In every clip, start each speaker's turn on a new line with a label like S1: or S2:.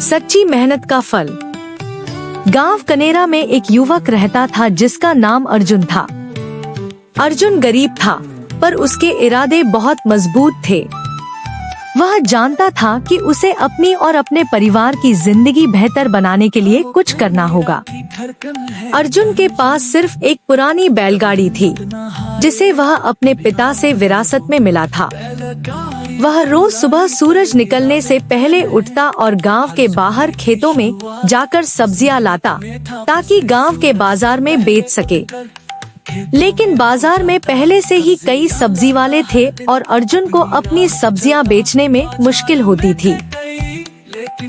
S1: सच्ची मेहनत का फल। गांव कनेरा में एक युवक रहता था जिसका नाम अर्जुन था। अर्जुन गरीब था, पर उसके इरादे बहुत मजबूत थे। वह जानता था कि उसे अपनी और अपने परिवार की जिंदगी बेहतर बनाने के लिए कुछ करना होगा। अर्जुन के पास सिर्फ एक पुरानी बैलगाड़ी थी, जिसे वह अपने पिता से विरासत में मिला था। वह रोज सुबह सूरज निकलने से पहले उठता और गांव के बाहर खेतों में जाकर सब्जियां लाता, ताकि गांव के बाजार में बेच सके। लेकिन बाजार में पहले से ही कई सब्जी वाले थे और अर्जुन को अपनी सब्जियां बेचने में मुश्किल होती थी।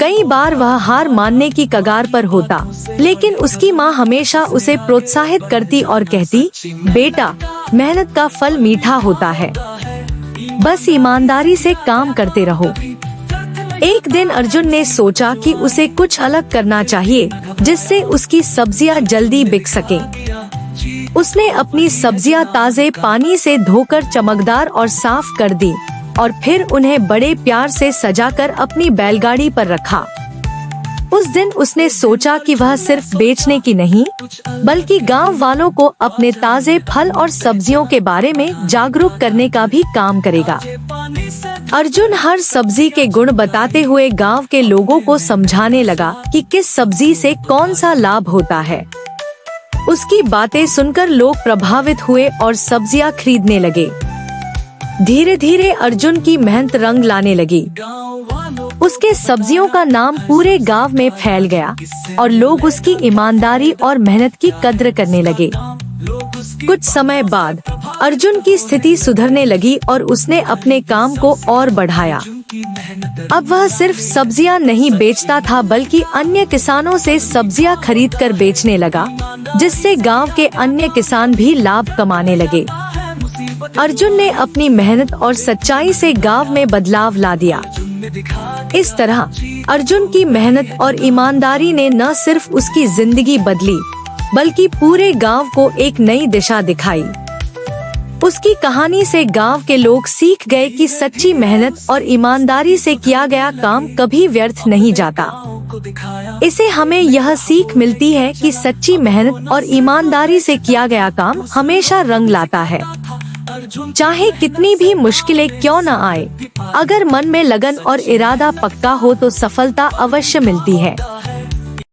S1: कई बार वह हार मानने की कगार पर होता, लेकिन उसकी माँ हमेशा उसे प्रोत्साहित करती और कहती, बेटा, मेहनत का फल मीठा होता है, बस ईमानदारी से काम करते रहो। एक दिन अर्जुन ने सोचा कि उसे कुछ अलग करना चाहिए, जिससे उसकी सब्जियां जल्दी बिक सकें। उसने अपनी सब्जियां ताजे पानी से धोकर चमकदार और साफ कर दी और फिर उन्हें बड़े प्यार से सजाकर अपनी बैलगाड़ी पर रखा। उस दिन उसने सोचा कि वह सिर्फ बेचने की नहीं, बल्कि गांव वालों को अपने ताजे फल और सब्जियों के बारे में जागरूक करने का भी काम करेगा। अर्जुन हर सब्जी के गुण बताते हुए गांव के लोगों को समझाने लगा कि किस सब्जी से कौन सा लाभ होता है। उसकी बातें सुनकर लोग प्रभावित हुए और सब्जियां खरीदने लगे। धीरे धीरे अर्जुन की मेहनत रंग लाने लगी। उसके सब्जियों का नाम पूरे गांव में फैल गया और लोग उसकी ईमानदारी और मेहनत की कद्र करने लगे। कुछ समय बाद अर्जुन की स्थिति सुधरने लगी और उसने अपने काम को और बढ़ाया। अब वह सिर्फ सब्जियां नहीं बेचता था, बल्कि अन्य किसानों से सब्जियां खरीदकर बेचने लगा, जिससे गांव के अन्य किसान भी लाभ कमाने लगे। अर्जुन ने अपनी मेहनत और सच्चाई से गांव में बदलाव ला दिया। इस तरह अर्जुन की मेहनत और ईमानदारी ने न सिर्फ उसकी जिंदगी बदली, बल्कि पूरे गांव को एक नई दिशा दिखाई। उसकी कहानी से गांव के लोग सीख गए कि सच्ची मेहनत और ईमानदारी से किया गया काम कभी व्यर्थ नहीं जाता। इसे हमें यह सीख मिलती है कि सच्ची मेहनत और ईमानदारी से किया गया काम हमेशा रंग लाता है। चाहे कितनी भी मुश्किलें क्यों न आए, अगर मन में लगन और इरादा पक्का हो तो सफलता अवश्य मिलती है।